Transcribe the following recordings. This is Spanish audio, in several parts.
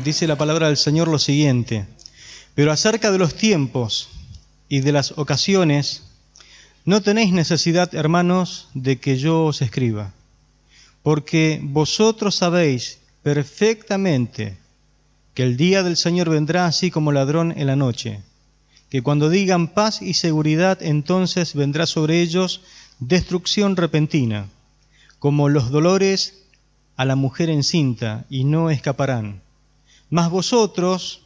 dice la palabra del Señor lo siguiente: pero acerca de los tiempos y de las ocasiones, no tenéis necesidad, hermanos, de que yo os escriba, porque vosotros sabéis perfectamente que el día del Señor vendrá así como ladrón en la noche, que cuando digan paz y seguridad, entonces vendrá sobre ellos destrucción repentina, como los dolores a la mujer encinta, y no escaparán. Mas vosotros,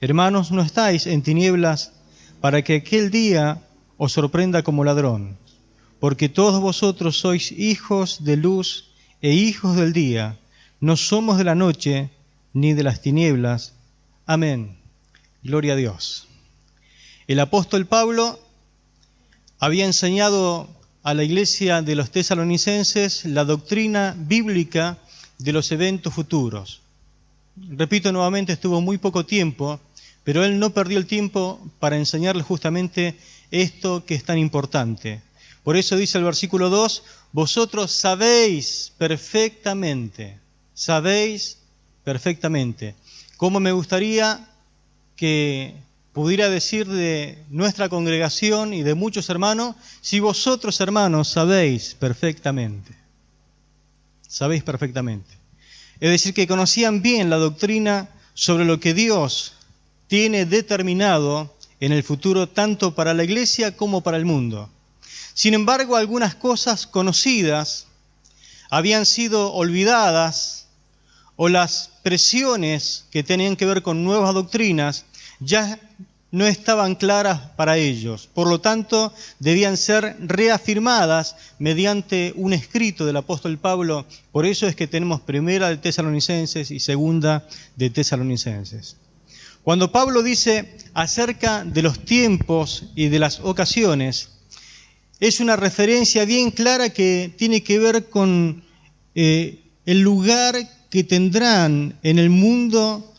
hermanos, no estáis en tinieblas para que aquel día os sorprenda como ladrón, porque todos vosotros sois hijos de luz e hijos del día, no somos de la noche ni de las tinieblas. Amén. Gloria a Dios. El apóstol Pablo había enseñado a la iglesia de los tesalonicenses la doctrina bíblica de los eventos futuros. Repito nuevamente, estuvo muy poco tiempo, pero él no perdió el tiempo para enseñarles justamente esto que es tan importante. Por eso dice el versículo 2, vosotros sabéis perfectamente. Como me gustaría que pudiera decir de nuestra congregación y de muchos hermanos, si vosotros, hermanos, sabéis perfectamente. Sabéis perfectamente. Es decir, que conocían bien la doctrina sobre lo que Dios tiene determinado en el futuro, tanto para la iglesia como para el mundo. Sin embargo, algunas cosas conocidas habían sido olvidadas, o las presiones que tenían que ver con nuevas doctrinas ya no estaban claras para ellos. Por lo tanto, debían ser reafirmadas mediante un escrito del apóstol Pablo. Por eso es que tenemos primera de Tesalonicenses y segunda de Tesalonicenses. Cuando Pablo dice acerca de los tiempos y de las ocasiones, es una referencia bien clara que tiene que ver con el lugar que tendrán en el mundo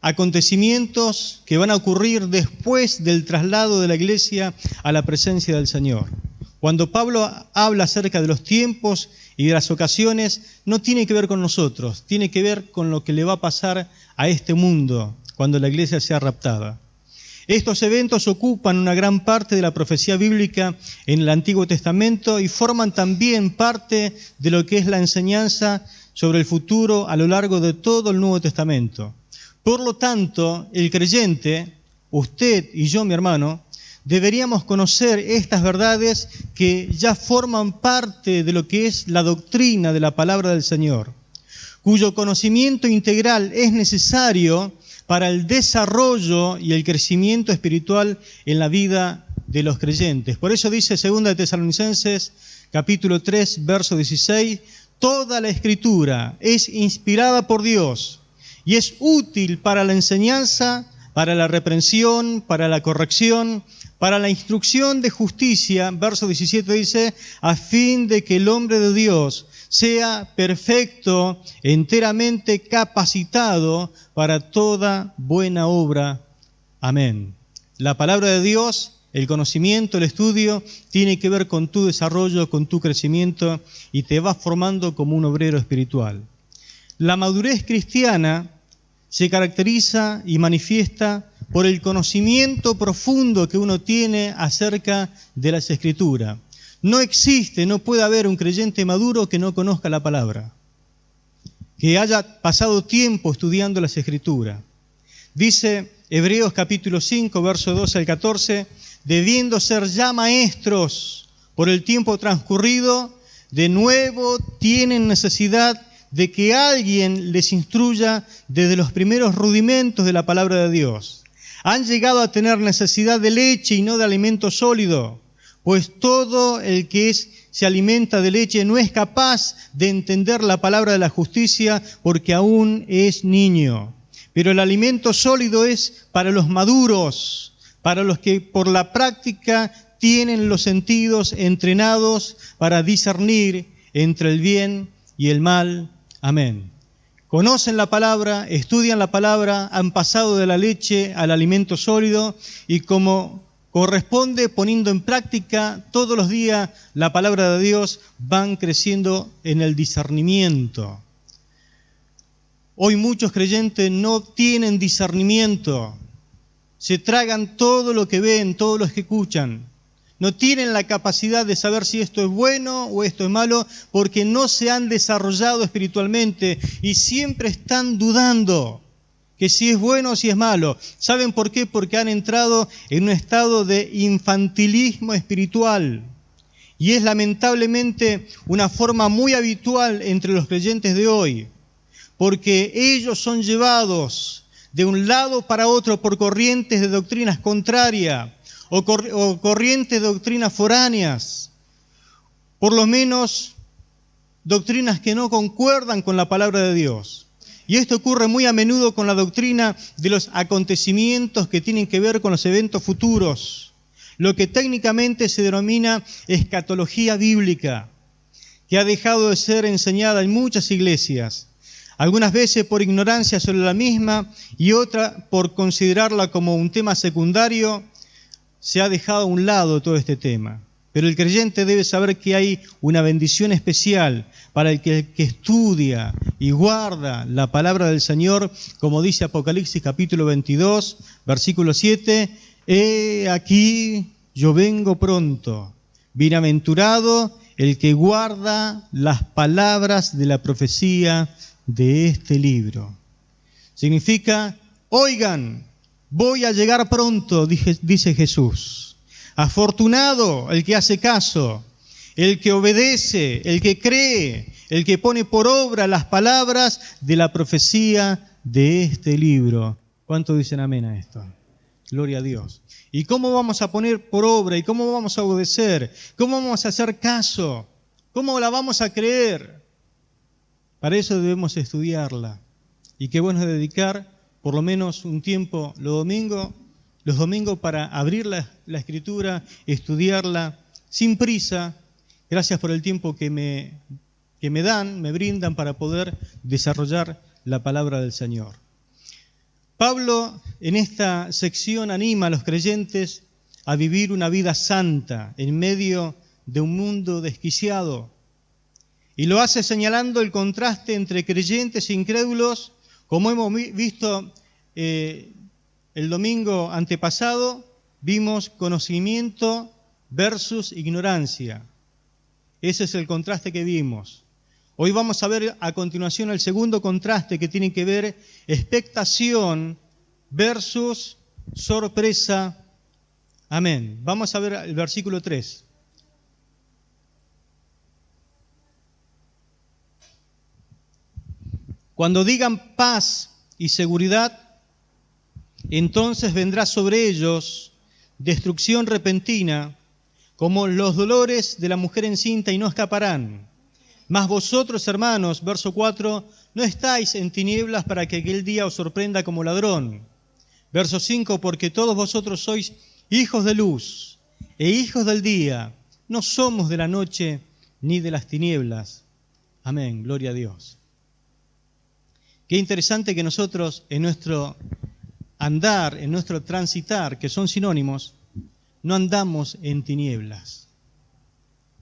acontecimientos que van a ocurrir después del traslado de la iglesia a la presencia del Señor. Cuando Pablo habla acerca de los tiempos y de las ocasiones, no tiene que ver con nosotros, tiene que ver con lo que le va a pasar a este mundo cuando la iglesia sea raptada. Estos eventos ocupan una gran parte de la profecía bíblica en el Antiguo Testamento y forman también parte de lo que es la enseñanza sobre el futuro a lo largo de todo el Nuevo Testamento. Por lo tanto, el creyente, usted y yo, mi hermano, deberíamos conocer estas verdades que ya forman parte de lo que es la doctrina de la palabra del Señor, cuyo conocimiento integral es necesario para el desarrollo y el crecimiento espiritual en la vida de los creyentes. Por eso dice 2 de Tesalonicenses, capítulo 3, verso 16, toda la Escritura es inspirada por Dios y es útil para la enseñanza, para la reprensión, para la corrección, para la instrucción de justicia. Verso 17 dice, a fin de que el hombre de Dios sea perfecto, enteramente capacitado para toda buena obra. Amén. La palabra de Dios, el conocimiento, el estudio, tiene que ver con tu desarrollo, con tu crecimiento, y te va formando como un obrero espiritual. La madurez cristiana se caracteriza y manifiesta por el conocimiento profundo que uno tiene acerca de las Escrituras. No existe, no puede haber un creyente maduro que no conozca la palabra, que haya pasado tiempo estudiando las Escrituras. Dice Hebreos capítulo 5, verso 12 al 14, debiendo ser ya maestros por el tiempo transcurrido, de nuevo tienen necesidad de que alguien les instruya desde los primeros rudimentos de la palabra de Dios. Han llegado a tener necesidad de leche y no de alimento sólido, pues todo el que se alimenta de leche no es capaz de entender la palabra de la justicia porque aún es niño. Pero el alimento sólido es para los maduros, para los que por la práctica tienen los sentidos entrenados para discernir entre el bien y el mal. Amén. Conocen la palabra, estudian la palabra, han pasado de la leche al alimento sólido y como corresponde, poniendo en práctica todos los días la palabra de Dios, van creciendo en el discernimiento. Hoy muchos creyentes no tienen discernimiento. Se tragan todo lo que ven, todo lo que escuchan. No tienen la capacidad de saber si esto es bueno o esto es malo, porque no se han desarrollado espiritualmente y siempre están dudando que si es bueno o si es malo. ¿Saben por qué? Porque han entrado en un estado de infantilismo espiritual. Y es lamentablemente una forma muy habitual entre los creyentes de hoy, porque ellos son llevados de un lado para otro por corrientes de doctrinas contrarias o corrientes de doctrinas foráneas, por lo menos doctrinas que no concuerdan con la palabra de Dios. Y esto ocurre muy a menudo con la doctrina de los acontecimientos que tienen que ver con los eventos futuros, lo que técnicamente se denomina escatología bíblica, que ha dejado de ser enseñada en muchas iglesias, algunas veces por ignorancia sobre la misma y otra por considerarla como un tema secundario. Se ha dejado a un lado todo este tema. Pero el creyente debe saber que hay una bendición especial para el que estudia y guarda la palabra del Señor, como dice Apocalipsis capítulo 22, versículo 7, «He aquí, yo vengo pronto, bienaventurado el que guarda las palabras de la profecía de este libro». Significa, oigan, voy a llegar pronto, dice Jesús. Afortunado el que hace caso, el que obedece, el que cree, el que pone por obra las palabras de la profecía de este libro. ¿Cuánto dicen amén a esto? Gloria a Dios. ¿Y cómo vamos a poner por obra? ¿Y cómo vamos a obedecer? ¿Cómo vamos a hacer caso? ¿Cómo la vamos a creer? Para eso debemos estudiarla. Y qué bueno es dedicar por lo menos un tiempo los domingos para abrir la Escritura, estudiarla sin prisa. Gracias por el tiempo que me brindan para poder desarrollar la palabra del Señor. Pablo en esta sección anima a los creyentes a vivir una vida santa en medio de un mundo desquiciado. Y lo hace señalando el contraste entre creyentes e incrédulos, como hemos visto el domingo antepasado. Vimos conocimiento versus ignorancia. Ese es el contraste que vimos. Hoy vamos a ver a continuación el segundo contraste, que tiene que ver expectación versus sorpresa. Amén. Vamos a ver el versículo 3. Cuando digan paz y seguridad, entonces vendrá sobre ellos destrucción repentina, como los dolores de la mujer encinta, y no escaparán. Mas vosotros, hermanos, verso 4, no estáis en tinieblas para que aquel día os sorprenda como ladrón. Verso 5, porque todos vosotros sois hijos de luz e hijos del día, no somos de la noche ni de las tinieblas. Amén, gloria a Dios. Qué interesante que nosotros en nuestro andar, en nuestro transitar, que son sinónimos, no andamos en tinieblas.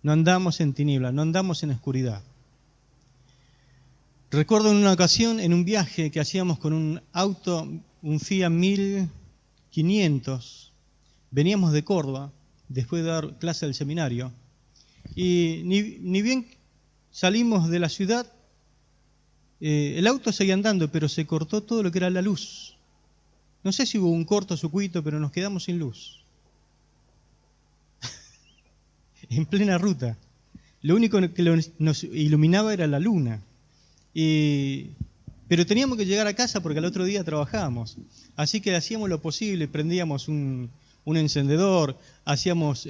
No andamos en tinieblas, no andamos en oscuridad. Recuerdo en una ocasión, en un viaje que hacíamos con un auto, un Fiat 1500, veníamos de Córdoba, después de dar clase del seminario, y ni bien salimos de la ciudad, el auto seguía andando, pero se cortó todo lo que era la luz. No sé si hubo un cortocircuito, pero nos quedamos sin luz. En plena ruta. Lo único que nos iluminaba era la luna. Pero teníamos que llegar a casa porque al otro día trabajábamos. Así que hacíamos lo posible, prendíamos un encendedor, hacíamos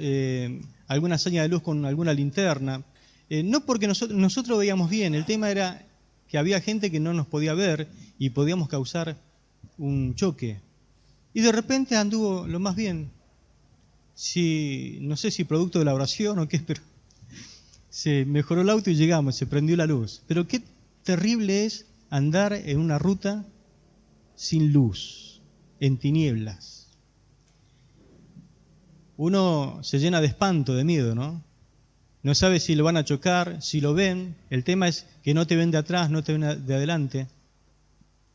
alguna señal de luz con alguna linterna. No porque nosotros veíamos bien, el tema era que había gente que no nos podía ver y podíamos causar un choque. Y de repente anduvo lo más bien. No sé si producto de la oración o qué, pero se mejoró el auto y llegamos, se prendió la luz. Pero qué terrible es andar en una ruta sin luz, en tinieblas. Uno se llena de espanto, de miedo, ¿no? No sabe si lo van a chocar, si lo ven. El tema es que no te ven de atrás, no te ven de adelante.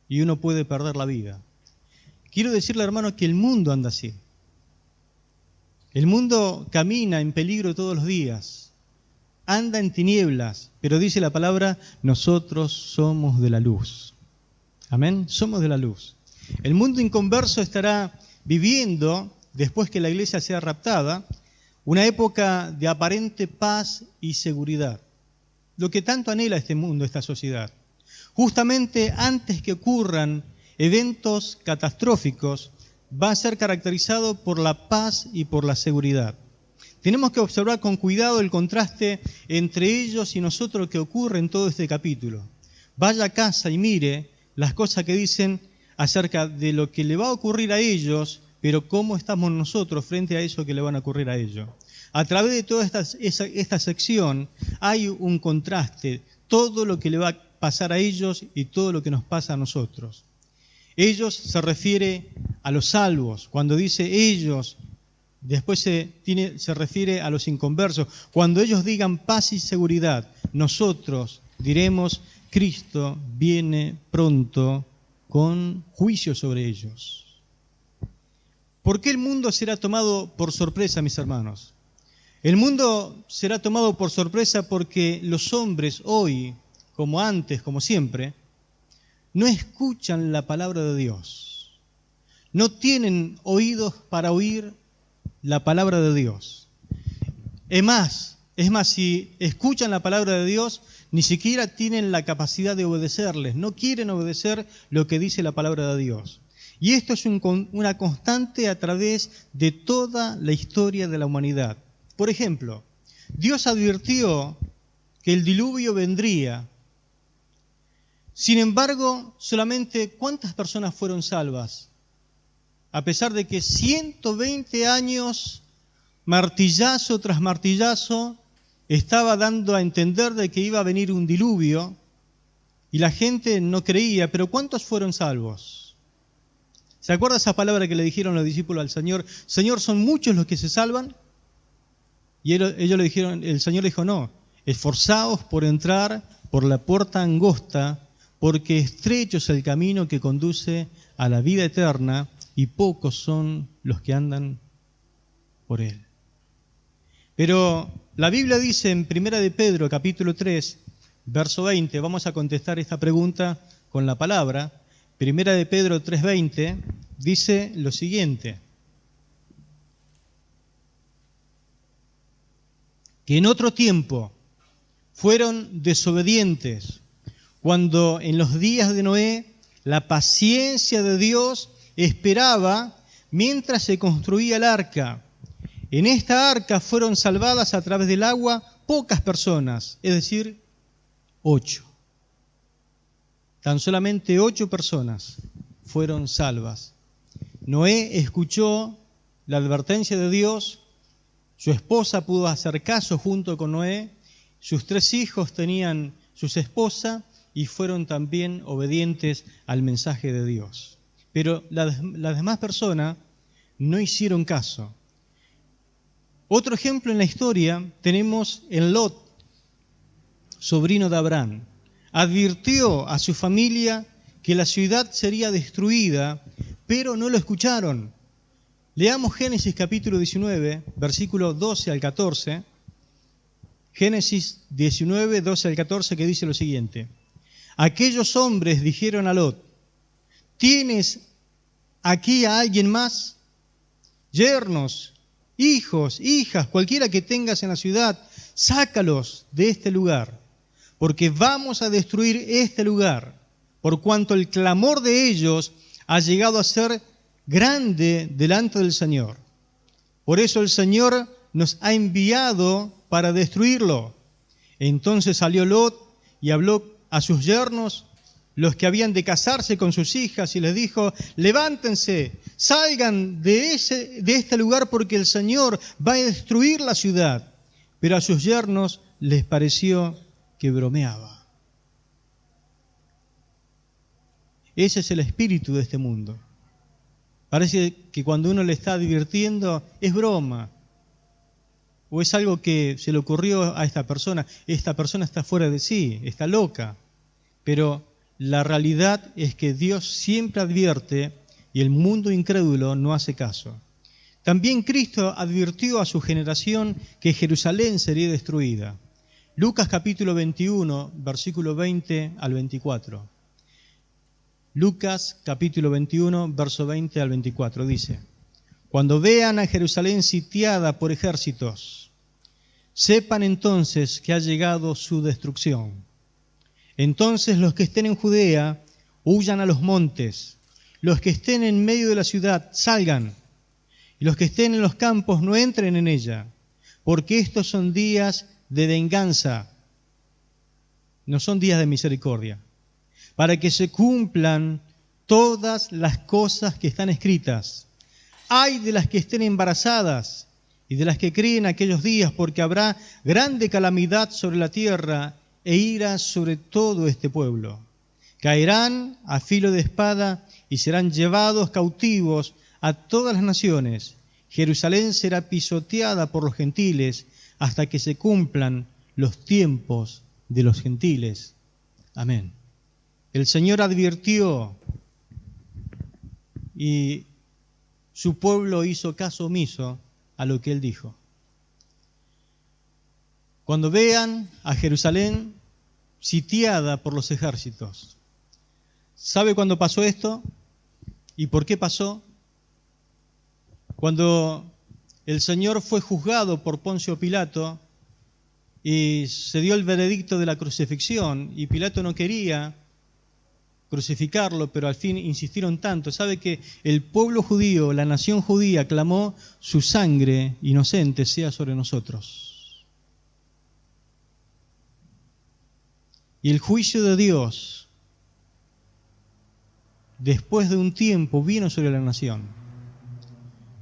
y uno puede perder la vida. Quiero decirle, hermano, que el mundo anda así. El mundo camina en peligro todos los días, anda en tinieblas, pero dice la palabra, nosotros somos de la luz. Amén, somos de la luz. El mundo inconverso estará viviendo, después que la iglesia sea raptada, una época de aparente paz y seguridad. Lo que tanto anhela este mundo, esta sociedad. Justamente antes que ocurran eventos catastróficos, va a ser caracterizado por la paz y por la seguridad. Tenemos que observar con cuidado el contraste entre ellos y nosotros que ocurre en todo este capítulo. Vaya a casa y mire las cosas que dicen acerca de lo que le va a ocurrir a ellos, pero cómo estamos nosotros frente a eso que le van a ocurrir a ellos. A través de toda esta sección hay un contraste, todo lo que le va a pasar a ellos y todo lo que nos pasa a nosotros. Ellos se refiere a los salvos. Cuando dice ellos, después se refiere a los inconversos. Cuando ellos digan paz y seguridad, nosotros diremos Cristo viene pronto con juicio sobre ellos. ¿Por qué el mundo será tomado por sorpresa, mis hermanos? El mundo será tomado por sorpresa porque los hombres hoy, como antes, como siempre, no escuchan la palabra de Dios. No tienen oídos para oír la palabra de Dios. Es más, si escuchan la palabra de Dios, ni siquiera tienen la capacidad de obedecerles. No quieren obedecer lo que dice la palabra de Dios. Y esto es una constante a través de toda la historia de la humanidad. Por ejemplo, Dios advirtió que el diluvio vendría. Sin embargo, solamente ¿cuántas personas fueron salvas? A pesar de que 120 años, martillazo tras martillazo, estaba dando a entender de que iba a venir un diluvio y la gente no creía, pero ¿cuántos fueron salvos? ¿Se acuerda esa palabra que le dijeron los discípulos al Señor? Señor, ¿son muchos los que se salvan? Y ellos le dijeron, el Señor le dijo, no, esforzaos por entrar por la puerta angosta, porque estrecho es el camino que conduce a la vida eterna y pocos son los que andan por él. Pero la Biblia dice en 1 de Pedro, capítulo 3, verso 20, vamos a contestar esta pregunta con la palabra. 1 de Pedro 3:20 dice lo siguiente: que en otro tiempo fueron desobedientes, cuando en los días de Noé la paciencia de Dios esperaba mientras se construía el arca. En esta arca fueron salvadas a través del agua pocas personas, es decir, 8. Tan solamente 8 personas fueron salvas. Noé escuchó la advertencia de Dios, su esposa pudo hacer caso junto con Noé, sus 3 hijos tenían sus esposas y fueron también obedientes al mensaje de Dios. Pero las demás personas no hicieron caso. Otro ejemplo en la historia tenemos en Lot, sobrino de Abraham. Advirtió a su familia que la ciudad sería destruida, pero no lo escucharon. Leamos Génesis capítulo 19, versículos 12 al 14. Génesis 19, 12 al 14, que dice lo siguiente: aquellos hombres dijeron a Lot: ¿tienes aquí a alguien más? Yernos, hijos, hijas, cualquiera que tengas en la ciudad, sácalos de este lugar, porque vamos a destruir este lugar, por cuanto el clamor de ellos ha llegado a ser grande delante del Señor. Por eso el Señor nos ha enviado para destruirlo. Entonces salió Lot y habló a sus yernos, los que habían de casarse con sus hijas, y les dijo: levántense, salgan de este lugar, porque el Señor va a destruir la ciudad. Pero a sus yernos les pareció que bromeaba. Ese es el espíritu de este mundo. Parece que cuando uno le está divirtiendo es broma, o es algo que se le ocurrió a esta persona está fuera de sí, está loca. Pero la realidad es que Dios siempre advierte y el mundo incrédulo no hace caso. También Cristo advirtió a su generación que Jerusalén sería destruida. Lucas capítulo 21, versículo 20 al 24. Lucas capítulo 21, verso 20 al 24 dice: Cuando vean a Jerusalén sitiada por ejércitos, sepan entonces que ha llegado su destrucción. Entonces los que estén en Judea huyan a los montes, los que estén en medio de la ciudad salgan, y los que estén en los campos no entren en ella, porque estos son días de venganza, no son días de misericordia, para que se cumplan todas las cosas que están escritas. Ay de las que estén embarazadas y de las que críen aquellos días, porque habrá grande calamidad sobre la tierra e ira sobre todo este pueblo. Caerán a filo de espada y serán llevados cautivos a todas las naciones. Jerusalén será pisoteada por los gentiles hasta que se cumplan los tiempos de los gentiles. Amén. El Señor advirtió y su pueblo hizo caso omiso a lo que Él dijo. Cuando vean a Jerusalén sitiada por los ejércitos. ¿Sabe cuándo pasó esto? ¿Y por qué pasó? Cuando el Señor fue juzgado por Poncio Pilato y se dio el veredicto de la crucifixión, y Pilato no quería crucificarlo, pero al fin insistieron tanto. ¿Sabe que el pueblo judío, la nación judía, clamó: su sangre inocente sea sobre nosotros? Y el juicio de Dios, después de un tiempo, vino sobre la nación.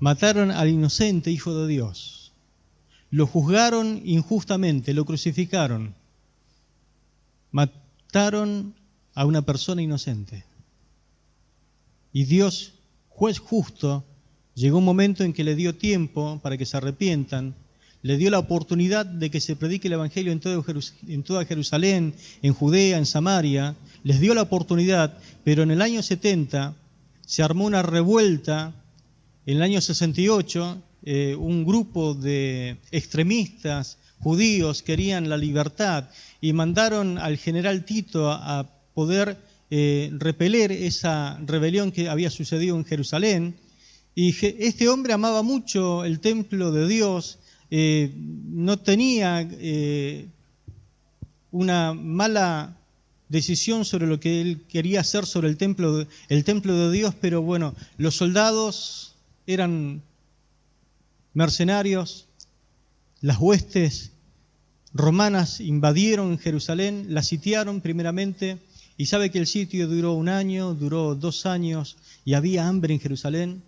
Mataron al inocente Hijo de Dios. Lo juzgaron injustamente, lo crucificaron. Mataron a una persona inocente. Y Dios, juez justo, llegó un momento en que le dio tiempo para que se arrepientan, le dio la oportunidad de que se predique el Evangelio en toda Jerusalén, en Judea, en Samaria. Les dio la oportunidad, pero en el año 70 se armó una revuelta. En el año 68, un grupo de extremistas judíos querían la libertad y mandaron al general Tito a poder repeler esa rebelión que había sucedido en Jerusalén. Y este hombre amaba mucho el templo de Dios, no tenía una mala decisión sobre lo que él quería hacer sobre el templo de Dios, pero bueno, los soldados eran mercenarios, las huestes romanas invadieron Jerusalén, la sitiaron primeramente, y sabe que el sitio duró 1 año, duró 2 años, y había hambre en Jerusalén,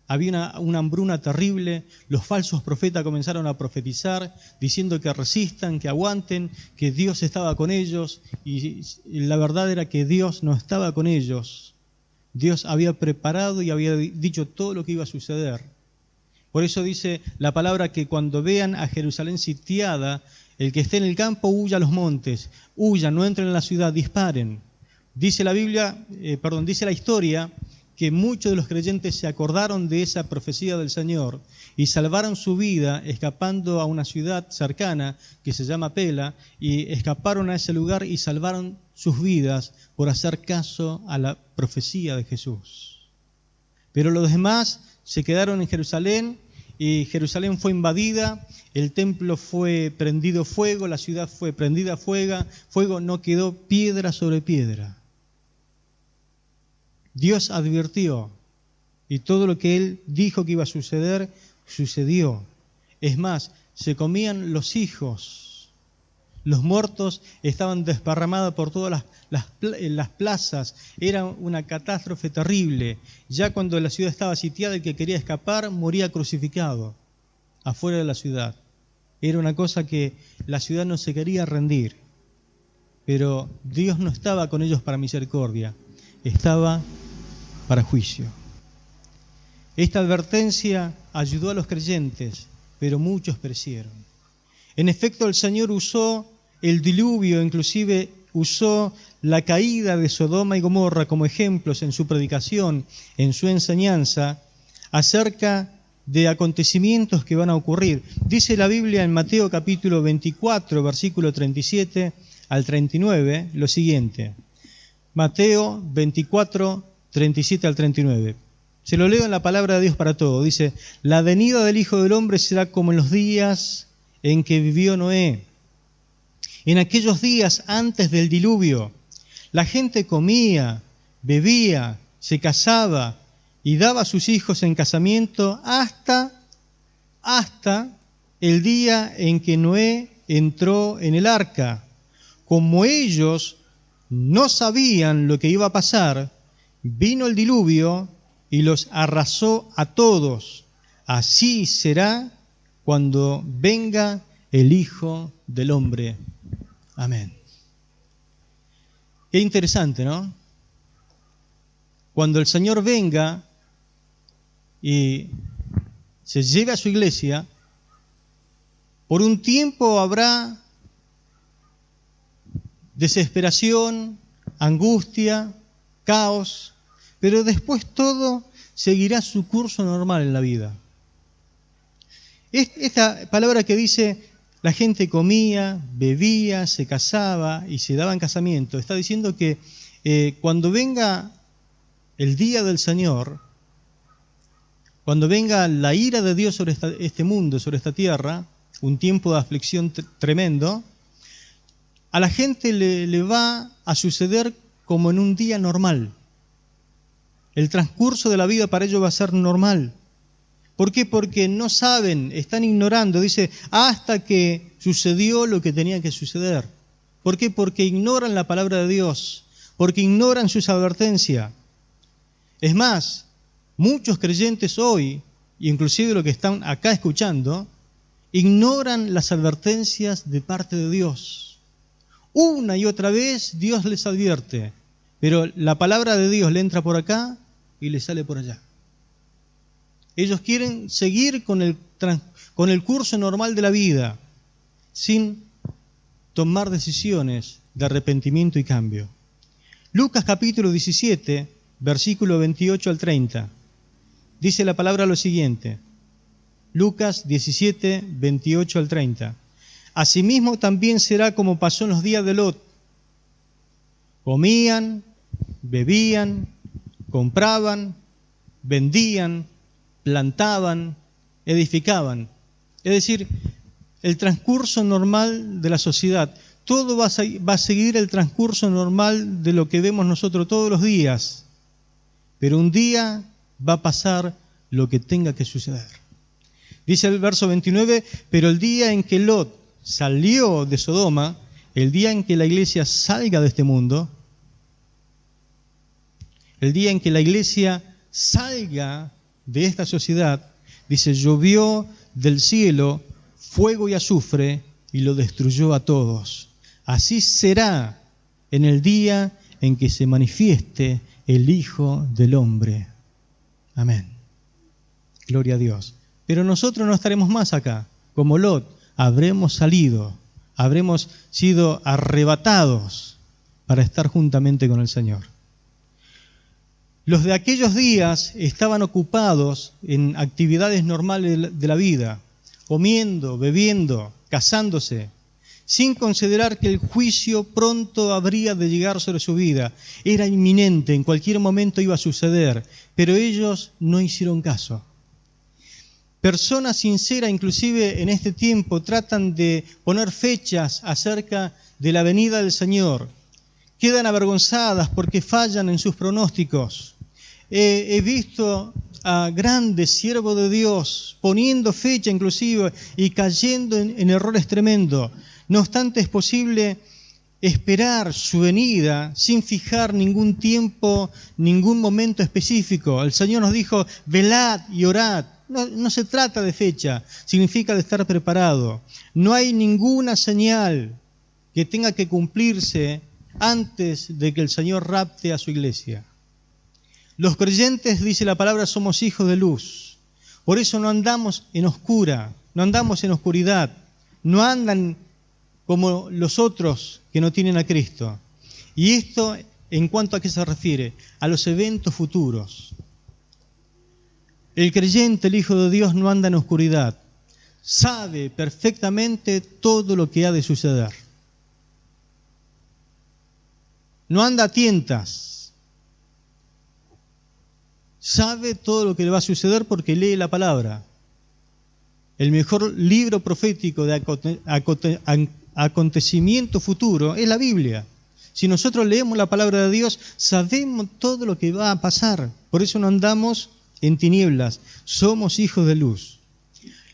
había una hambruna terrible. Los falsos profetas comenzaron a profetizar, diciendo que resistan, que aguanten, que Dios estaba con ellos, y la verdad era que Dios no estaba con ellos. Dios había preparado y había dicho todo lo que iba a suceder. Por eso dice la palabra que cuando vean a Jerusalén sitiada, el que esté en el campo huya a los montes, huyan, no entren en la ciudad, disparen. Dice la Biblia, dice la historia, que muchos de los creyentes se acordaron de esa profecía del Señor y salvaron su vida escapando a una ciudad cercana que se llama Pela, y escaparon a ese lugar y salvaron sus vidas por hacer caso a la profecía de Jesús. Pero los demás se quedaron en Jerusalén, y Jerusalén fue invadida, el templo fue prendido fuego, la ciudad fue prendida fuego, no quedó piedra sobre piedra. Dios advirtió, y todo lo que Él dijo que iba a suceder, sucedió. Es más, se comían los hijos. Los muertos estaban desparramados por todas las plazas. Era una catástrofe terrible. Ya cuando la ciudad estaba sitiada, el que quería escapar moría crucificado afuera de la ciudad. Era una cosa que la ciudad no se quería rendir. Pero Dios no estaba con ellos para misericordia, estaba para juicio. Esta advertencia ayudó a los creyentes, pero muchos perecieron. En efecto, el Señor usó el diluvio, inclusive usó la caída de Sodoma y Gomorra como ejemplos en su predicación, en su enseñanza, acerca de acontecimientos que van a ocurrir. Dice la Biblia en Mateo capítulo 24, versículo 37 al 39, lo siguiente. Mateo 24, 37 al 39. Se lo leo en la palabra de Dios para todo. Dice, la venida del Hijo del Hombre será como en los días en que vivió Noé. En aquellos días antes del diluvio, la gente comía, bebía, se casaba y daba a sus hijos en casamiento hasta el día en que Noé entró en el arca. Como ellos no sabían lo que iba a pasar, vino el diluvio y los arrasó a todos. Así será cuando venga el Hijo del Hombre. Amén. Qué interesante, ¿no? Cuando el Señor venga y se lleve a su iglesia, por un tiempo habrá desesperación, angustia, caos, pero después todo seguirá su curso normal en la vida. Esta palabra que dice, la gente comía, bebía, se casaba y se daba en casamiento, está diciendo que cuando venga el día del Señor, cuando venga la ira de Dios sobre este mundo, sobre esta tierra, un tiempo de aflicción tremendo, a la gente le va a suceder como en un día normal. El transcurso de la vida para ellos va a ser normal. ¿Por qué? Porque no saben, están ignorando, dice, hasta que sucedió lo que tenía que suceder. ¿Por qué? Porque ignoran la palabra de Dios, porque ignoran sus advertencias. Es más, muchos creyentes hoy, inclusive los que están acá escuchando, ignoran las advertencias de parte de Dios. Una y otra vez Dios les advierte, pero la palabra de Dios le entra por acá y le sale por allá. Ellos quieren seguir con el curso normal de la vida, sin tomar decisiones de arrepentimiento y cambio. Lucas capítulo 17, versículo 28 al 30. Dice la palabra lo siguiente. Lucas 17, 28 al 30. Asimismo también será como pasó en los días de Lot. Comían, bebían, compraban, vendían, plantaban, edificaban. Es decir, el transcurso normal de la sociedad. Todo va a seguir el transcurso normal de lo que vemos nosotros todos los días. Pero un día va a pasar lo que tenga que suceder. Dice el verso 29, pero el día en que Lot salió de Sodoma, el día en que la iglesia salga de este mundo, el día en que la iglesia salga de esta sociedad, dice, llovió del cielo fuego y azufre y lo destruyó a todos. Así será en el día en que se manifieste el Hijo del Hombre. Amén. Gloria a Dios. Pero nosotros no estaremos más acá. Como Lot, habremos salido, habremos sido arrebatados para estar juntamente con el Señor. Los de aquellos días estaban ocupados en actividades normales de la vida, comiendo, bebiendo, casándose, sin considerar que el juicio pronto habría de llegar sobre su vida. Era inminente, en cualquier momento iba a suceder, pero ellos no hicieron caso. Personas sinceras, inclusive en este tiempo, tratan de poner fechas acerca de la venida del Señor. Quedan avergonzadas porque fallan en sus pronósticos. He visto a grandes siervos de Dios poniendo fecha inclusive y cayendo en errores tremendos. No obstante, es posible esperar su venida sin fijar ningún tiempo, ningún momento específico. El Señor nos dijo, velad y orad. No se trata de fecha, significa de estar preparado. No hay ninguna señal que tenga que cumplirse antes de que el Señor rapte a su iglesia. Los creyentes, dice la palabra, somos hijos de luz. Por eso no andamos en oscura, no andamos en oscuridad, no andan como los otros que no tienen a Cristo. Y esto, ¿en cuanto a qué se refiere? A los eventos futuros. El creyente, el Hijo de Dios, no anda en oscuridad. Sabe perfectamente todo lo que ha de suceder. No anda a tientas. Sabe todo lo que le va a suceder porque lee la palabra. El mejor libro profético de acontecimiento futuro es la Biblia. Si nosotros leemos la palabra de Dios, sabemos todo lo que va a pasar. Por eso no andamos en tinieblas, somos hijos de luz.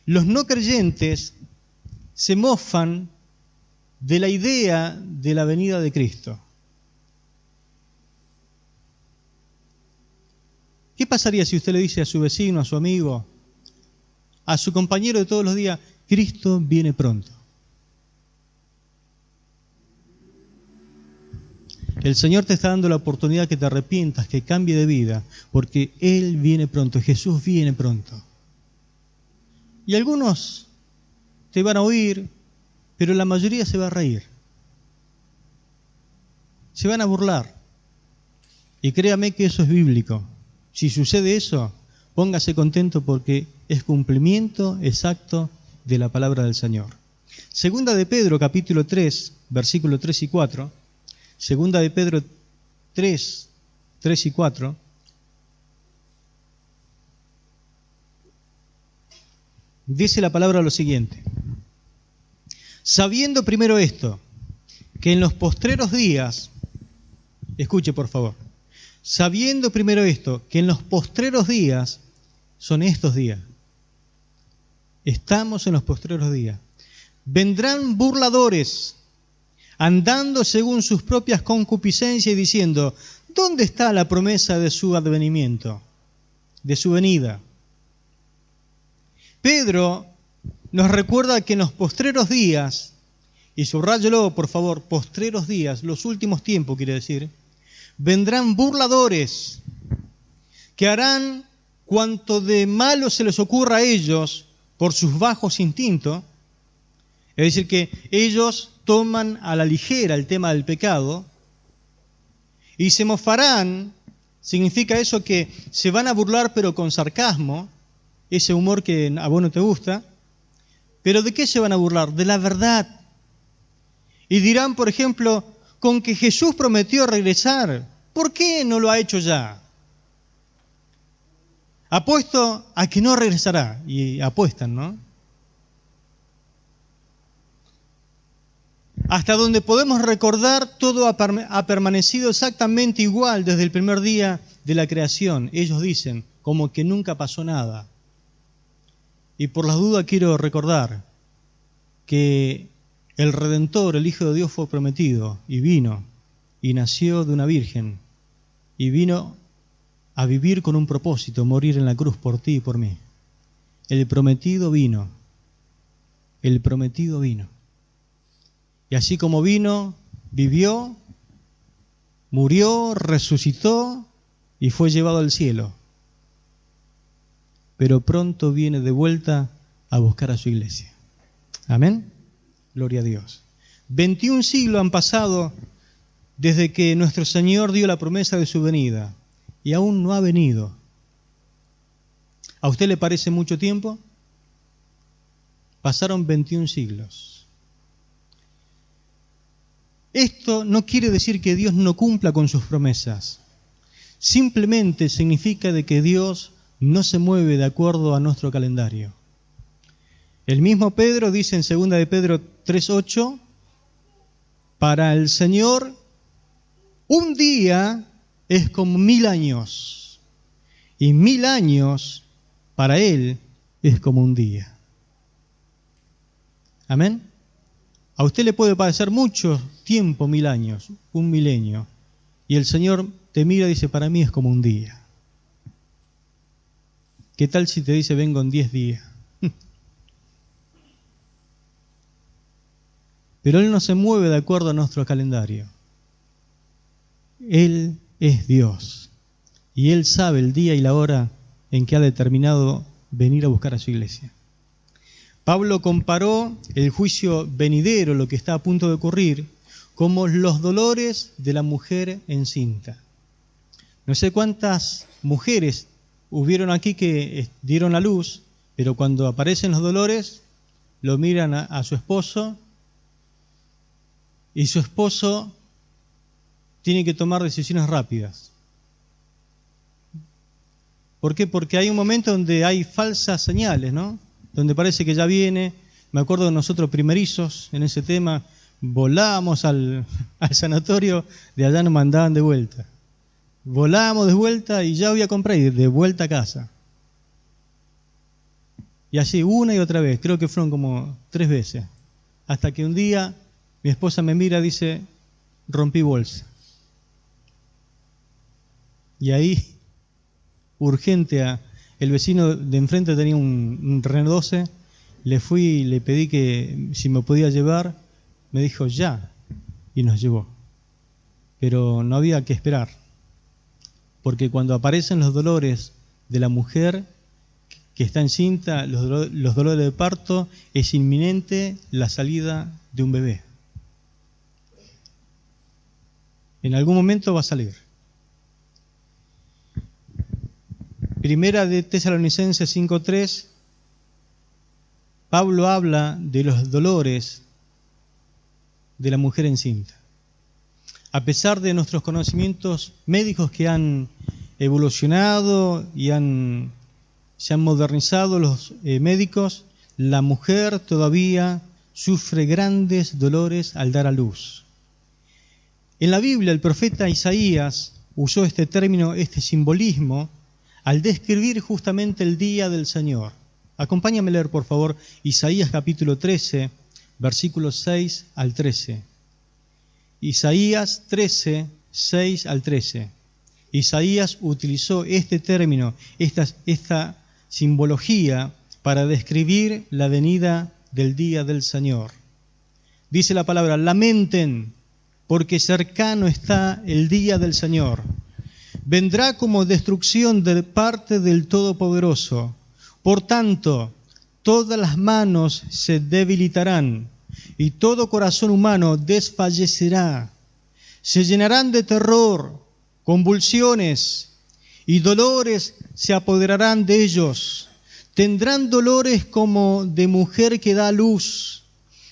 Los no creyentes se mofan de la idea de la venida de Cristo. ¿Qué pasaría si usted le dice a su vecino, a su amigo, a su compañero de todos los días, Cristo viene pronto? El Señor te está dando la oportunidad que te arrepientas, que cambie de vida, porque Él viene pronto, Jesús viene pronto. Y algunos te van a oír, pero la mayoría se va a reír. Se van a burlar. Y créame que eso es bíblico. Si sucede eso, póngase contento porque es cumplimiento exacto de la palabra del Señor. Segunda de Pedro, capítulo 3, versículos 3 y 4. Segunda de Pedro 3, 3 y 4. Dice la palabra lo siguiente: sabiendo primero esto, que en los postreros días, escuche por favor, sabiendo primero esto, que en los postreros días, son estos días, estamos en los postreros días, vendrán burladores, andando según sus propias concupiscencias y diciendo, ¿dónde está la promesa de su advenimiento, de su venida? Pedro nos recuerda que en los postreros días, y subráyelo por favor, postreros días, los últimos tiempos quiere decir, vendrán burladores que harán cuanto de malo se les ocurra a ellos por sus bajos instintos. Es decir, que ellos toman a la ligera el tema del pecado y se mofarán. Significa eso que se van a burlar pero con sarcasmo, ese humor que a vos no te gusta. ¿Pero de qué se van a burlar? De la verdad. Y dirán, por ejemplo, con que Jesús prometió regresar, ¿por qué no lo ha hecho ya? Apuesto a que no regresará. Y apuestan, ¿no? Hasta donde podemos recordar, todo ha permanecido exactamente igual desde el primer día de la creación. Ellos dicen, como que nunca pasó nada. Y por las dudas quiero recordar que el Redentor, el Hijo de Dios, fue prometido y vino y nació de una virgen y vino a vivir con un propósito, morir en la cruz por ti y por mí. El prometido vino. El prometido vino. Y así como vino, vivió, murió, resucitó y fue llevado al cielo. Pero pronto viene de vuelta a buscar a su iglesia. Amén. Gloria a Dios. 21 siglos han pasado desde que nuestro Señor dio la promesa de su venida y aún no ha venido. ¿A usted le parece mucho tiempo? Pasaron 21 siglos. Esto no quiere decir que Dios no cumpla con sus promesas. Simplemente significa de que Dios no se mueve de acuerdo a nuestro calendario. El mismo Pedro dice en 2 de Pedro 3:8, para el Señor un día es como 1000 años, y 1000 años para Él es como un día. Amén. A usted le puede parecer mucho tiempo 1000 años, un milenio, y el Señor te mira y dice, para mí es como un día. ¿Qué tal si te dice, vengo en 10 días? Pero Él no se mueve de acuerdo a nuestro calendario. Él es Dios, y Él sabe el día y la hora en que ha determinado venir a buscar a su iglesia. Pablo comparó el juicio venidero, lo que está a punto de ocurrir, como los dolores de la mujer encinta. No sé cuántas mujeres hubieron aquí que dieron a luz, pero cuando aparecen los dolores, lo miran a su esposo, y su esposo tiene que tomar decisiones rápidas. ¿Por qué? Porque hay un momento donde hay falsas señales, ¿no? Donde parece que ya viene. Me acuerdo de nosotros primerizos en ese tema, volábamos al sanatorio, de allá nos mandaban de vuelta. Volábamos de vuelta y ya voy a comprar y de vuelta a casa. Y así una y otra vez, creo que fueron como 3 veces. Hasta que un día mi esposa me mira y dice, rompí bolsa. Y ahí, urgente, el vecino de enfrente tenía un Renault 12, le fui y le pedí que si me podía llevar, me dijo ya, y nos llevó. Pero no había que esperar, porque cuando aparecen los dolores de la mujer que está encinta, los dolores de parto, es inminente la salida de un bebé. En algún momento va a salir. Primera de Tesalonicenses 5:3, Pablo habla de los dolores de la mujer encinta. A pesar de nuestros conocimientos médicos que han evolucionado y se han modernizado los médicos, la mujer todavía sufre grandes dolores al dar a luz. En la Biblia el profeta Isaías usó este término, este simbolismo, al describir justamente el día del Señor. Acompáñame a leer, por favor, Isaías capítulo 13, versículos 6 al 13. Isaías 13, 6 al 13. Isaías utilizó este término, esta simbología, para describir la venida del día del Señor. Dice la palabra, lamenten, porque cercano está el día del Señor. Vendrá como destrucción de parte del Todopoderoso. Por tanto, todas las manos se debilitarán y todo corazón humano desfallecerá. Se llenarán de terror, convulsiones y dolores se apoderarán de ellos. Tendrán dolores como de mujer que da a luz.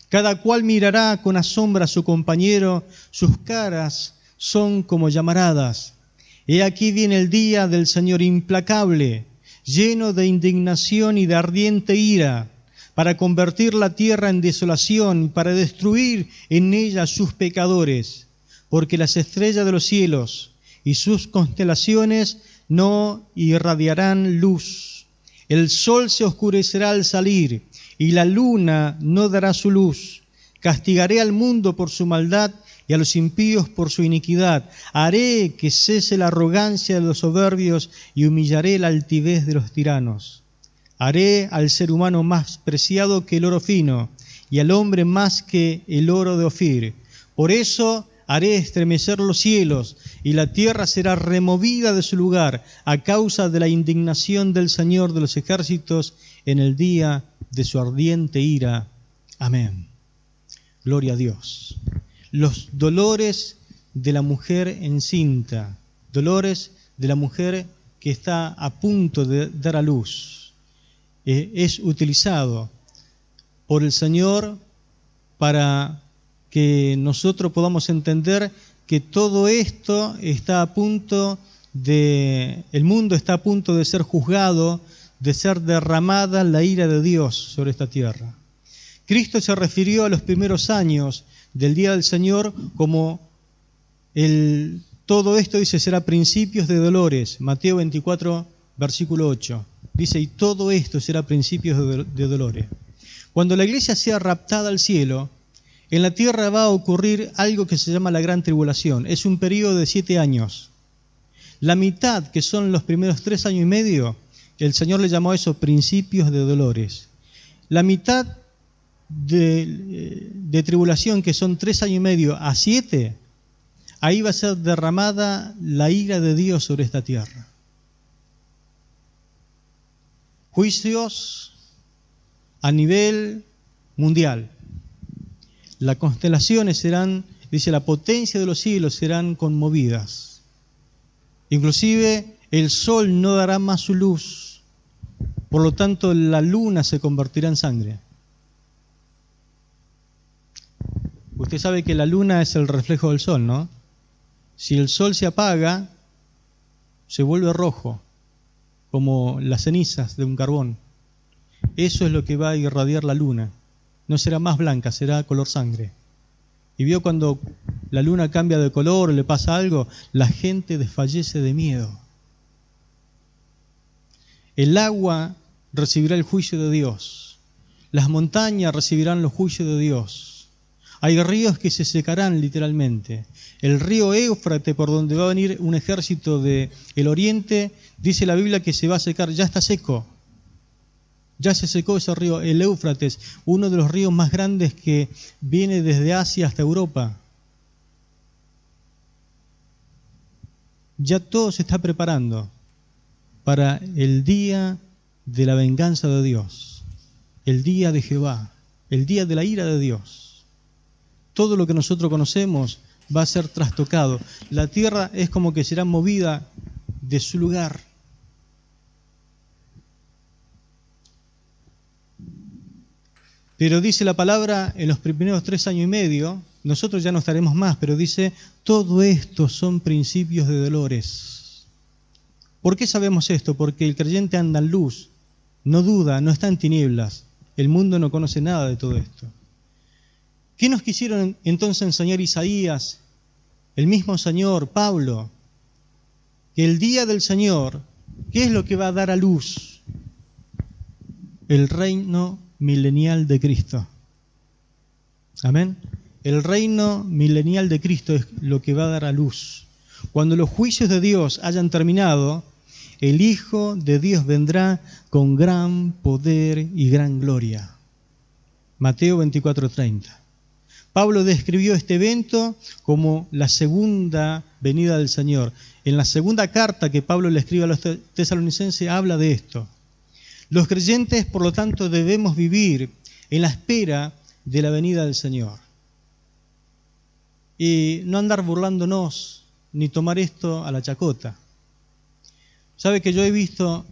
Cada cual mirará con asombro a su compañero, sus caras son como llamaradas. He aquí viene el día del Señor implacable, lleno de indignación y de ardiente ira, para convertir la tierra en desolación, para destruir en ella sus pecadores, porque las estrellas de los cielos y sus constelaciones no irradiarán luz. El sol se oscurecerá al salir, y la luna no dará su luz. Castigaré al mundo por su maldad y a los impíos por su iniquidad. Haré que cese la arrogancia de los soberbios y humillaré la altivez de los tiranos. Haré al ser humano más preciado que el oro fino y al hombre más que el oro de Ofir. Por eso haré estremecer los cielos y la tierra será removida de su lugar a causa de la indignación del Señor de los ejércitos en el día de su ardiente ira. Amén. Gloria a Dios. Los dolores de la mujer encinta, dolores de la mujer que está a punto de dar a luz, es utilizado por el Señor para que nosotros podamos entender que todo esto está a punto el mundo está a punto de ser juzgado, de ser derramada la ira de Dios sobre esta tierra. Cristo se refirió a los primeros años del día del Señor como todo esto, dice, será principios de dolores. Mateo 24, versículo 8. Dice, y todo esto será principios de dolores. Cuando la iglesia sea raptada al cielo, en la tierra va a ocurrir algo que se llama la gran tribulación. Es un periodo de 7 años. La mitad, que son los primeros 3 años y medio, el Señor le llamó a eso principios de dolores. La mitad de tribulación, que son 3 años y medio a 7, ahí va a ser derramada la ira de Dios sobre esta tierra. Juicios a nivel mundial. Las constelaciones serán dice, la potencia de los cielos serán conmovidas. Inclusive el sol no dará más su luz, por lo tanto la luna se convertirá en sangre. Usted sabe que la luna es el reflejo del sol, ¿no? Si el sol se apaga, se vuelve rojo, como las cenizas de un carbón. Eso es lo que va a irradiar la luna. No será más blanca, será color sangre. Y vio cuando la luna cambia de color o le pasa algo, la gente desfallece de miedo. El agua recibirá el juicio de Dios. Las montañas recibirán los juicios de Dios. Hay ríos que se secarán literalmente. El río Éufrates, por donde va a venir un ejército del oriente, dice la Biblia que se va a secar, ya está seco. Ya se secó ese río, el Éufrates, uno de los ríos más grandes que viene desde Asia hasta Europa. Ya todo se está preparando para el día de la venganza de Dios, el día de Jehová, el día de la ira de Dios. Todo lo que nosotros conocemos va a ser trastocado. La tierra es como que será movida de su lugar. Pero dice la palabra, en los primeros 3 años y medio, nosotros ya no estaremos más, pero dice, todo esto son principios de dolores. ¿Por qué sabemos esto? Porque el creyente anda en luz, no duda, no está en tinieblas. El mundo no conoce nada de todo esto. ¿Qué nos quisieron entonces enseñar Isaías, el mismo Señor, Pablo? Que el día del Señor, ¿qué es lo que va a dar a luz? El reino milenial de Cristo. Amén. El reino milenial de Cristo es lo que va a dar a luz. Cuando los juicios de Dios hayan terminado, el Hijo de Dios vendrá con gran poder y gran gloria. Mateo 24:30. Pablo describió este evento como la segunda venida del Señor. En la segunda carta que Pablo le escribe a los tesalonicenses habla de esto. Los creyentes, por lo tanto, debemos vivir en la espera de la venida del Señor. Y no andar burlándonos, ni tomar esto a la chacota. ¿Sabe que yo he visto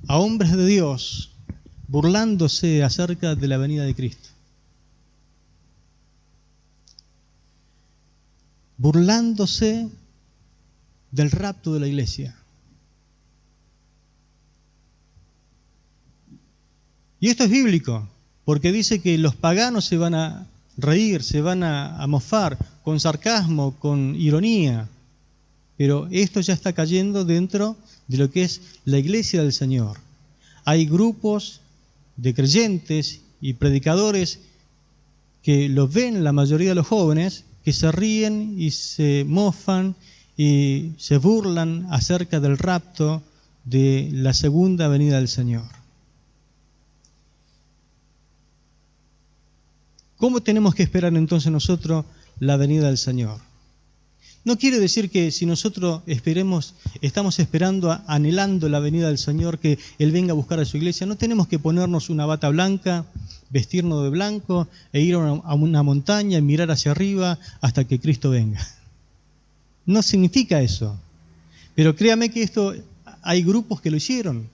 a hombres de Dios burlándose acerca de la venida de Cristo? Burlándose del rapto de la iglesia. Y esto es bíblico, porque dice que los paganos se van a reír, se van a mofar, con sarcasmo, con ironía. Pero esto ya está cayendo dentro de lo que es la iglesia del Señor. Hay grupos de creyentes y predicadores que los ven, la mayoría de los jóvenes, que se ríen y se mofan y se burlan acerca del rapto de la segunda venida del Señor. ¿Cómo tenemos que esperar entonces nosotros la venida del Señor? No quiere decir que si nosotros estamos esperando, anhelando la venida del Señor, que Él venga a buscar a su iglesia, no tenemos que ponernos una bata blanca, vestirnos de blanco e ir a una montaña y mirar hacia arriba hasta que Cristo venga. No significa eso. Pero créame que esto, hay grupos que lo hicieron.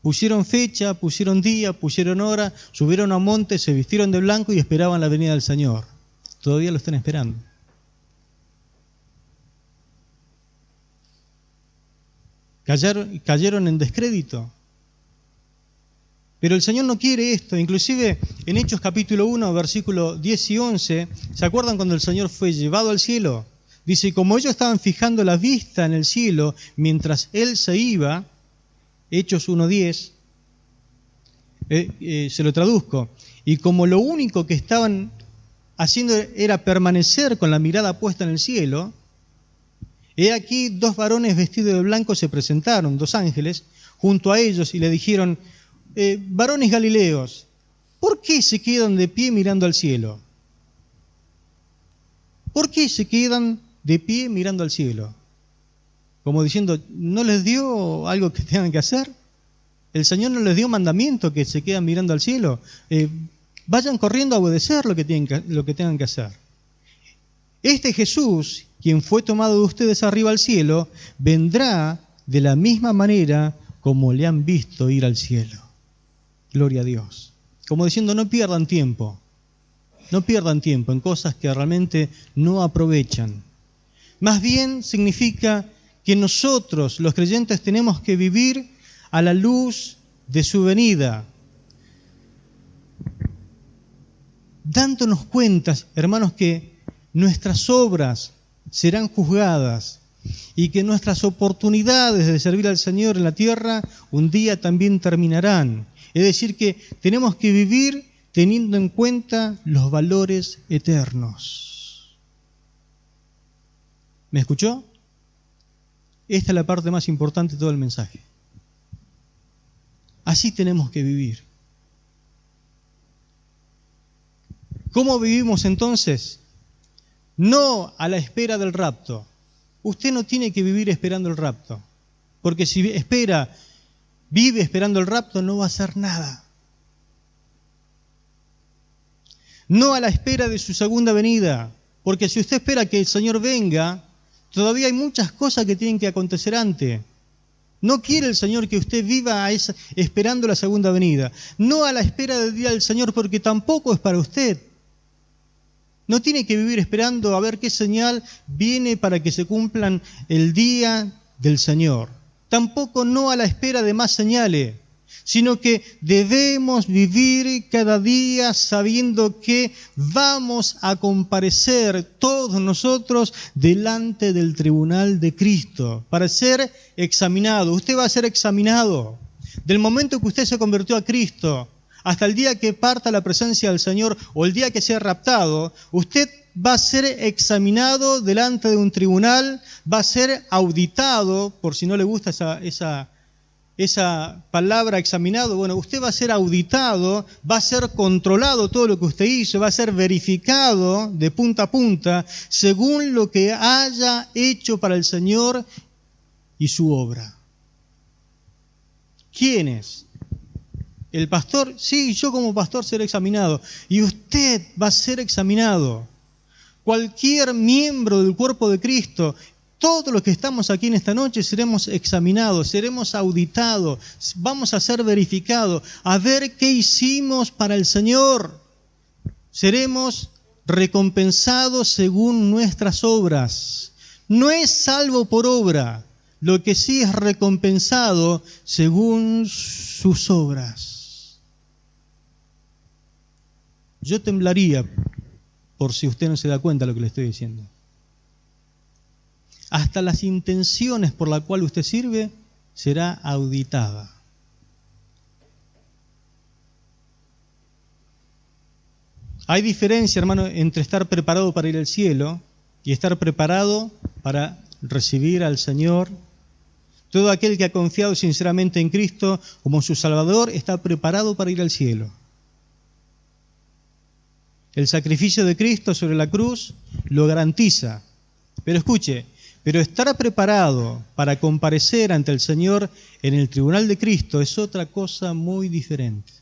Pusieron fecha, pusieron día, pusieron hora, subieron a un monte, se vistieron de blanco y esperaban la venida del Señor. Todavía lo están esperando. Cayeron en descrédito. Pero el Señor no quiere esto. Inclusive en Hechos capítulo 1, versículos 10 y 11, ¿se acuerdan cuando el Señor fue llevado al cielo? Dice, como ellos estaban fijando la vista en el cielo mientras Él se iba, Hechos 1:10, se lo traduzco, y como lo único que estaban haciendo era permanecer con la mirada puesta en el cielo, he aquí 2 varones vestidos de blanco se presentaron, 2 ángeles, junto a ellos y le dijeron, varones galileos, ¿por qué se quedan de pie mirando al cielo? ¿Por qué se quedan de pie mirando al cielo? Como diciendo, ¿no les dio algo que tengan que hacer? El Señor no les dio mandamiento que se quedan mirando al cielo. Vayan corriendo a obedecer lo que tengan que hacer. Este Jesús, quien fue tomado de ustedes arriba al cielo, vendrá de la misma manera como le han visto ir al cielo. Gloria a Dios. Como diciendo, no pierdan tiempo en cosas que realmente no aprovechan. Más bien significa que nosotros, los creyentes, tenemos que vivir a la luz de su venida, dándonos cuenta, hermanos, que nuestras obras serán juzgadas y que nuestras oportunidades de servir al Señor en la tierra un día también terminarán. Es decir, que tenemos que vivir teniendo en cuenta los valores eternos. ¿Me escuchó? Esta es la parte más importante de todo el mensaje. Así tenemos que vivir. ¿Cómo vivimos entonces? No a la espera del rapto. Usted no tiene que vivir esperando el rapto, porque si vive esperando el rapto, no va a hacer nada. No a la espera de su segunda venida, porque si usted espera que el Señor venga, todavía hay muchas cosas que tienen que acontecer antes. No quiere el Señor que usted viva esperando la segunda venida. No a la espera del día del Señor, porque tampoco es para usted. No tiene que vivir esperando a ver qué señal viene para que se cumplan el día del Señor. Tampoco no a la espera de más señales, sino que debemos vivir cada día sabiendo que vamos a comparecer todos nosotros delante del tribunal de Cristo para ser examinado. Usted va a ser examinado. Del momento que usted se convirtió a Cristo hasta el día que parta la presencia del Señor o el día que sea raptado, usted va a ser examinado delante de un tribunal, va a ser auditado, por si no le gusta esa palabra examinado, bueno, usted va a ser auditado, va a ser controlado todo lo que usted hizo, va a ser verificado de punta a punta según lo que haya hecho para el Señor y su obra. ¿Quién es? El pastor, sí, yo como pastor seré examinado. Y usted va a ser examinado. Cualquier miembro del cuerpo de Cristo, todos los que estamos aquí en esta noche seremos examinados, seremos auditados, vamos a ser verificados, a ver qué hicimos para el Señor. Seremos recompensados según nuestras obras. No es salvo por obra, lo que sí es recompensado según sus obras. Yo temblaría por si usted no se da cuenta de lo que le estoy diciendo. Hasta las intenciones por las cuales usted sirve será auditada. Hay diferencia, hermano, entre estar preparado para ir al cielo y estar preparado para recibir al Señor. Todo aquel que ha confiado sinceramente en Cristo como su Salvador está preparado para ir al cielo. El sacrificio de Cristo sobre la cruz lo garantiza. Pero escuche, pero estar preparado para comparecer ante el Señor en el tribunal de Cristo es otra cosa muy diferente.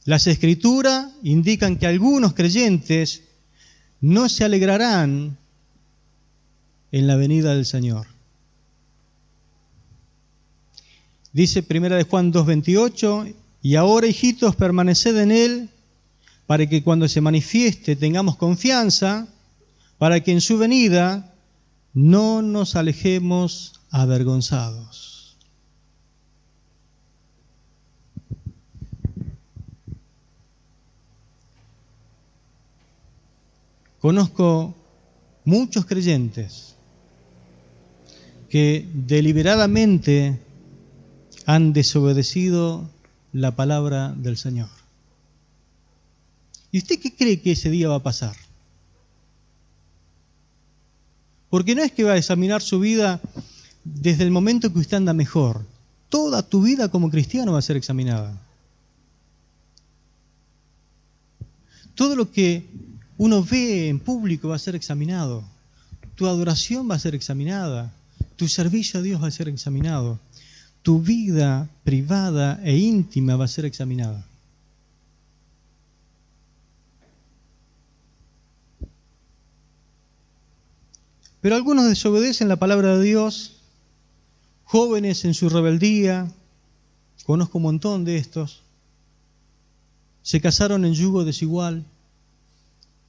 Las Escrituras indican que algunos creyentes no se alegrarán en la venida del Señor. Dice 1 Juan 2:28, y ahora, hijitos, permaneced en Él, para que cuando se manifieste tengamos confianza, para que en su venida no nos alejemos avergonzados. Conozco muchos creyentes que deliberadamente han desobedecido la palabra del Señor. ¿Y usted qué cree que ese día va a pasar? Porque no es que va a examinar su vida desde el momento que usted anda mejor. Toda tu vida como cristiano va a ser examinada. Todo lo que uno ve en público va a ser examinado. Tu adoración va a ser examinada. Tu servicio a Dios va a ser examinado. Tu vida privada e íntima va a ser examinada. Pero algunos desobedecen la palabra de Dios, jóvenes en su rebeldía, conozco un montón de estos, se casaron en yugo desigual.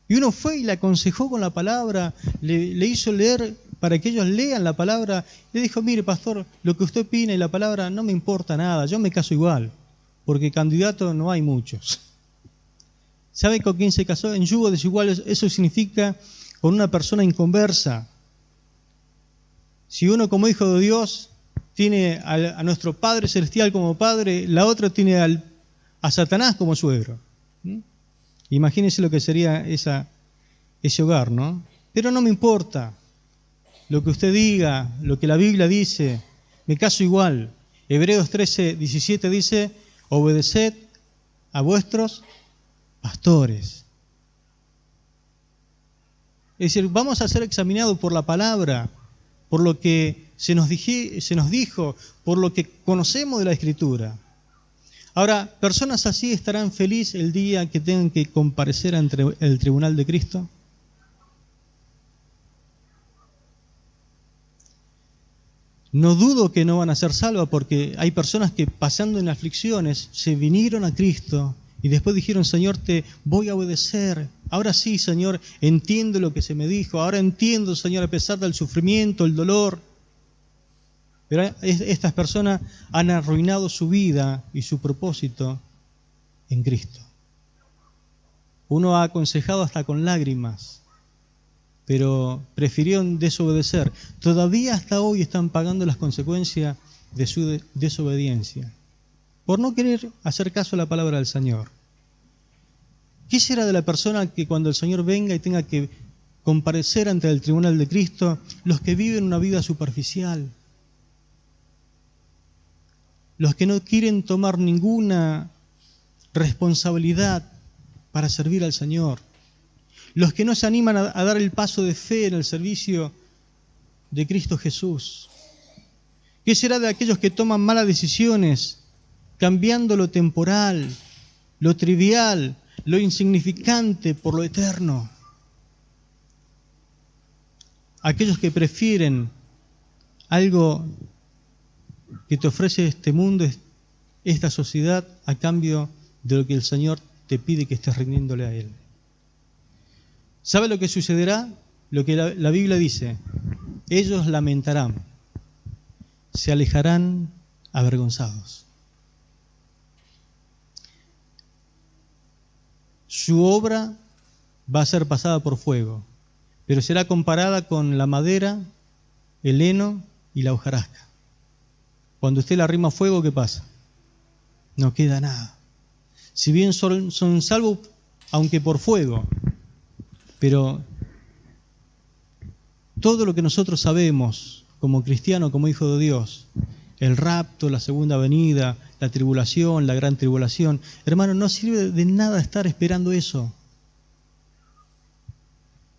Y uno fue y le aconsejó con la palabra, le hizo leer para que ellos lean la palabra. Le dijo, mire pastor, lo que usted opina y la palabra no me importa nada, yo me caso igual, porque candidatos no hay muchos. ¿Sabe con quién se casó? En yugo desigual, eso significa con una persona inconversa. Si uno como hijo de Dios tiene a nuestro Padre Celestial como padre, la otra tiene a Satanás como suegro. Imagínense lo que sería ese hogar, ¿no? Pero no me importa lo que usted diga, lo que la Biblia dice, me caso igual. Hebreos 13:17 dice, obedeced a vuestros pastores. Es decir, vamos a ser examinados por la palabra, por lo que se nos dijo, por lo que conocemos de la Escritura. Ahora, ¿personas así estarán felices el día que tengan que comparecer ante el tribunal de Cristo? No dudo que no van a ser salvas, porque hay personas que pasando en aflicciones se vinieron a Cristo y después dijeron, Señor, te voy a obedecer. Ahora sí, Señor, entiendo lo que se me dijo. Ahora entiendo, Señor, a pesar del sufrimiento, el dolor. Pero estas personas han arruinado su vida y su propósito en Cristo. Uno ha aconsejado hasta con lágrimas, pero prefirieron desobedecer. Todavía hasta hoy están pagando las consecuencias de su desobediencia, por no querer hacer caso a la palabra del Señor. ¿Qué será de la persona que cuando el Señor venga y tenga que comparecer ante el tribunal de Cristo, los que viven una vida superficial? Los que no quieren tomar ninguna responsabilidad para servir al Señor. Los que no se animan a dar el paso de fe en el servicio de Cristo Jesús. ¿Qué será de aquellos que toman malas decisiones, cambiando lo temporal, lo trivial, lo insignificante por lo eterno? Aquellos que prefieren algo que te ofrece este mundo, esta sociedad, a cambio de lo que el Señor te pide que estés rindiéndole a Él. ¿Sabe lo que sucederá? Lo que la Biblia dice, ellos lamentarán, se alejarán avergonzados. Su obra va a ser pasada por fuego, pero será comparada con la madera, el heno y la hojarasca. Cuando usted la arrima a fuego, ¿qué pasa? No queda nada. Si bien son salvos, aunque por fuego, pero todo lo que nosotros sabemos como cristianos, como hijos de Dios, el rapto, la segunda venida, la tribulación, la gran tribulación, hermano, no sirve de nada estar esperando eso.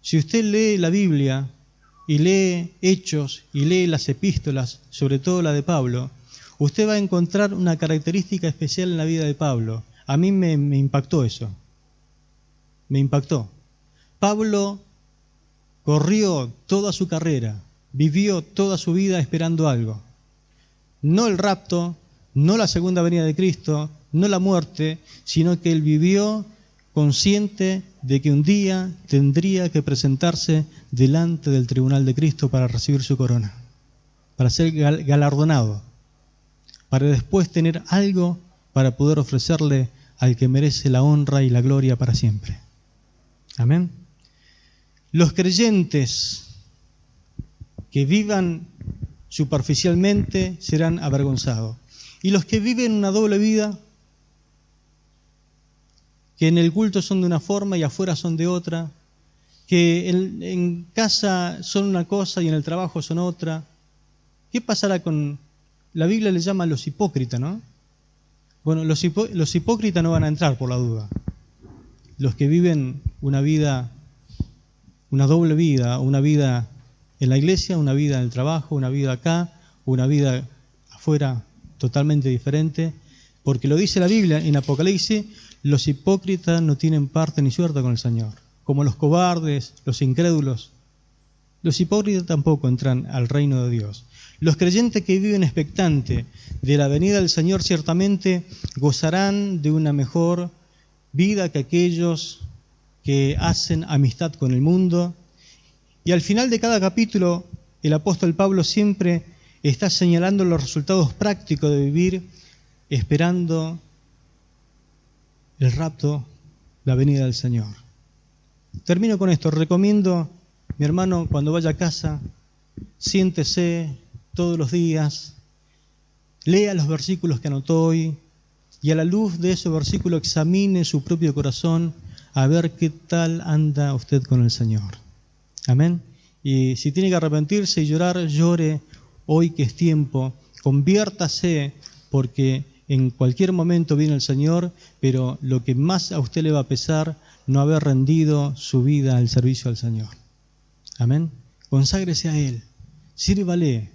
Si usted lee la Biblia y lee Hechos y lee las epístolas, sobre todo la de Pablo, usted va a encontrar una característica especial en la vida de Pablo. A mí me impactó eso. Me impactó. Pablo corrió toda su carrera, vivió toda su vida esperando algo. No el rapto, no la segunda venida de Cristo, no la muerte, sino que él vivió consciente de que un día tendría que presentarse delante del tribunal de Cristo para recibir su corona, para ser galardonado, para después tener algo para poder ofrecerle al que merece la honra y la gloria para siempre. Amén. Los creyentes que vivan superficialmente serán avergonzados. Y los que viven una doble vida, que en el culto son de una forma y afuera son de otra, que en casa son una cosa y en el trabajo son otra. ¿Qué pasará con...? La Biblia les llama a los hipócritas, ¿no? Bueno, los hipócritas no van a entrar por la duda. Los que viven una vida, una doble vida, una vida en la iglesia, una vida en el trabajo, una vida acá, una vida afuera totalmente diferente, porque lo dice la Biblia en Apocalipsis, los hipócritas no tienen parte ni suerte con el Señor, como los cobardes, los incrédulos. Los hipócritas tampoco entran al reino de Dios. Los creyentes que viven expectante de la venida del Señor ciertamente gozarán de una mejor vida que aquellos que hacen amistad con el mundo. Y al final de cada capítulo, el apóstol Pablo siempre está señalando los resultados prácticos de vivir esperando el rapto, la venida del Señor. Termino con esto. Recomiendo, mi hermano, cuando vaya a casa, siéntese todos los días, lea los versículos que anotó hoy y a la luz de ese versículo examine su propio corazón a ver qué tal anda usted con el Señor. Amén. Y si tiene que arrepentirse y llorar, llore hoy que es tiempo. Conviértase, porque en cualquier momento viene el Señor, pero lo que más a usted le va a pesar, no haber rendido su vida al servicio al Señor. Amén. Conságrese a Él, sírvale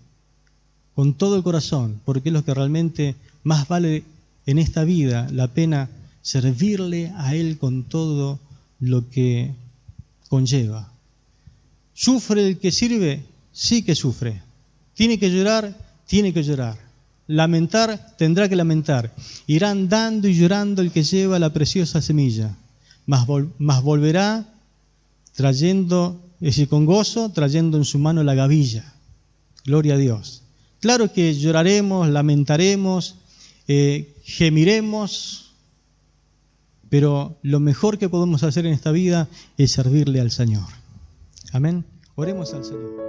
con todo el corazón, porque es lo que realmente más vale en esta vida, la pena servirle a Él con todo lo que conlleva. ¿Sufre el que sirve? Sí que sufre. ¿Tiene que llorar? Tiene que llorar. Lamentar, tendrá que lamentar. Irá andando y llorando el que lleva la preciosa semilla, mas volverá trayendo, es decir, con gozo, trayendo en su mano la gavilla. Gloria a Dios. Claro que lloraremos, lamentaremos, gemiremos, pero lo mejor que podemos hacer en esta vida es servirle al Señor. Amén. Oremos al Señor.